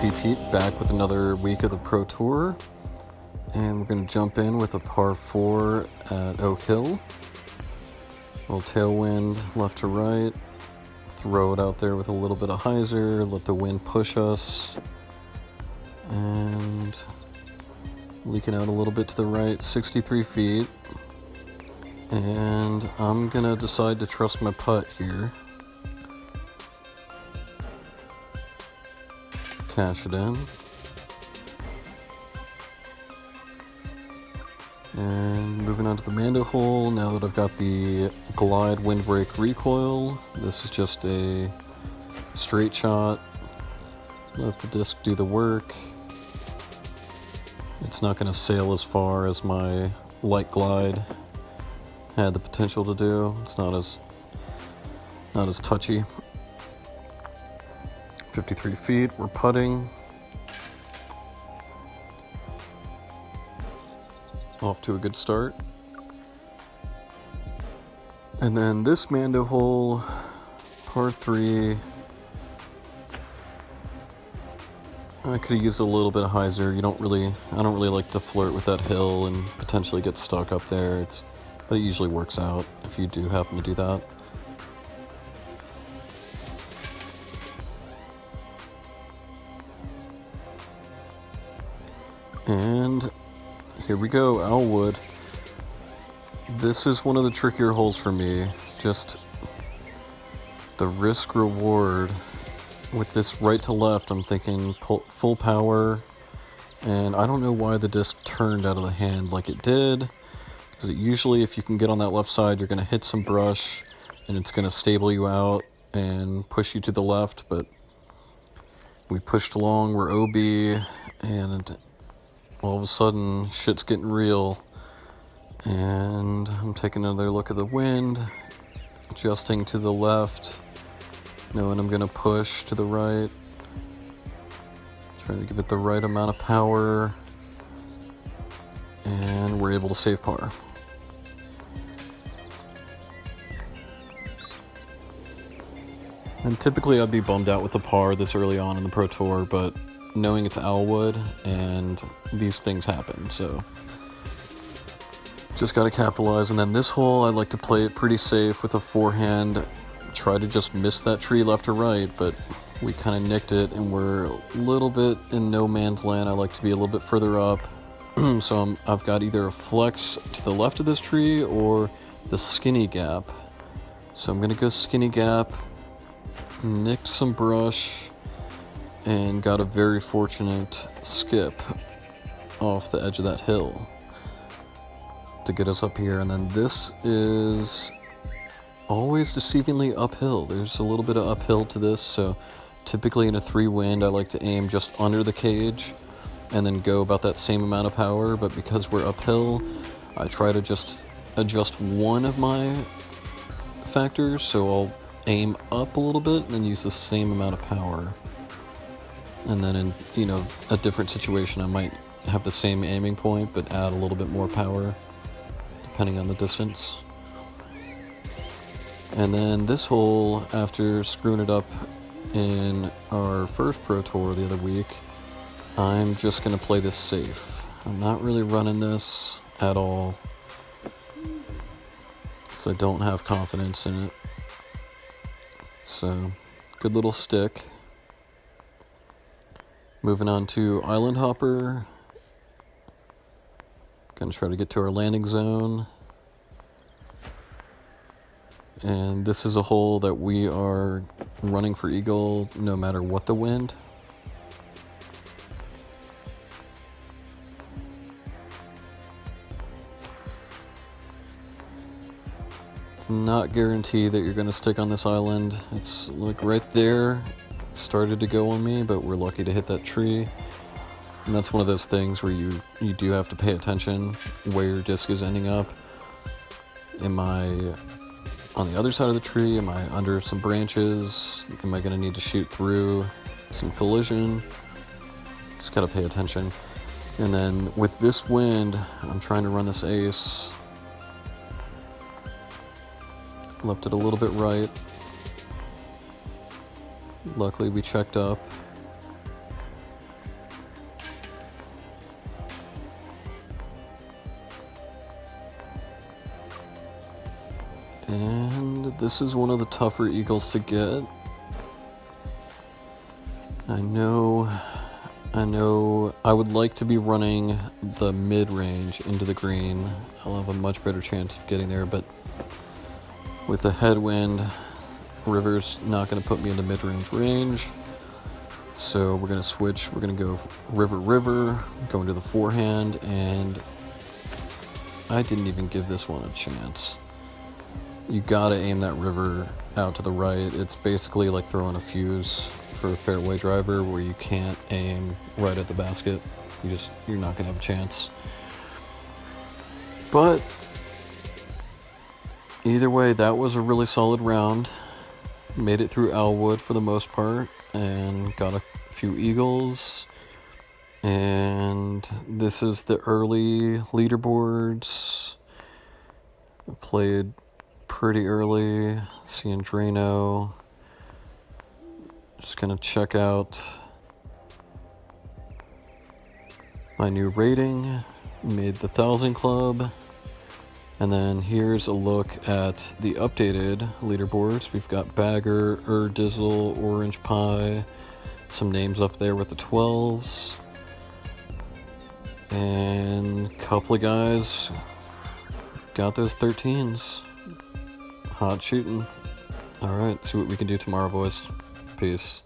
JT Pete back with another week of the Pro Tour, and we're going to jump in with a par 4 at Oak Hill. A little tailwind left to right, throw it out there with a little bit of hyzer, let the wind push us, and leaking out a little bit to the right, 63 feet, and I'm going to decide to trust my putt here. Cash it in. And moving on to the Mando hole, now that I've got the Glide windbreak recoil, this is just a straight shot. Let the disc do the work. It's not going to sail as far as my light glide had the potential to do. It's not as touchy. 53 feet, we're putting. Off to a good start. And then this Mando hole, par 3. I could have used a little bit of hyzer. I don't really like to flirt with that hill and potentially get stuck up there. But it usually works out if you do happen to do that. And here we go, Owlwood. This is one of the trickier holes for me. Just the risk reward with this right to left. I'm thinking full power, and I don't know why the disc turned out of the hand like it did, because usually if you can get on that left side, you're going to hit some brush and it's going to stable you out and push you to the left. But we pushed along, we're OB, and all of a sudden, shit's getting real, and I'm taking another look at the wind, adjusting to the left, knowing I'm going to push to the right, trying to give it the right amount of power, and we're able to save par. And typically I'd be bummed out with a par this early on in the Pro Tour, but knowing it's Owlwood and these things happen, so just got to capitalize. And then this hole, I like to play it pretty safe with a forehand, try to just miss that tree left or right, but we kind of nicked it and we're a little bit in no man's land. I like to be a little bit further up, so I've got either a flex to the left of this tree or the skinny gap. So I'm going to go skinny gap, nicked some brush, and got a very fortunate skip off the edge of that hill to get us up here. And then this is always deceivingly uphill. There's a little bit of uphill to this, so typically in a 3 wind I like to aim just under the cage and then go about that same amount of power, but because we're uphill I try to just adjust one of my factors, so I'll aim up a little bit and then use the same amount of power. And then in, a different situation, I might have the same aiming point, but add a little bit more power, depending on the distance. And then this hole, after screwing it up in our first Pro Tour the other week, I'm just going to play this safe. I'm not really running this at all, because I don't have confidence in it. So, good little stick. Moving on to Island Hopper. Gonna try to get to our landing zone. And this is a hole that we are running for eagle no matter what the wind. It's not guaranteed that you're gonna stick on this island. It's like right there. Started to go on me, but we're lucky to hit that tree. And that's one of those things where you do have to pay attention where your disc is ending up. Am I on the other side of the tree? Am I under some branches? Am I going to need to shoot through some collision? Just got to pay attention. And then with this wind, I'm trying to run this ace. Left it a little bit right. Luckily we checked up. And this is one of the tougher eagles to get. I know I would like to be running the mid-range into the green. I'll have a much better chance of getting there, but with the headwind, river's not going to put me into mid-range range. So we're going to switch. We're going to go river, go into the forehand, and I didn't even give this one a chance. You gotta aim that river out to the right. It's basically like throwing a fuse for a fairway driver where you can't aim right at the basket. You're not gonna have a chance. But either way, that was a really solid round. Made it through Alwood for the most part and got a few eagles. And this is the early leaderboards. I played pretty early, seeing Drano. Just gonna check out my new rating. Made the 1,000 club. And then here's a look at the updated leaderboards. We've got Bagger, Dizzle, Orange Pie, some names up there with the 12s. And a couple of guys got those 13s. Hot shooting. Alright, see what we can do tomorrow, boys. Peace.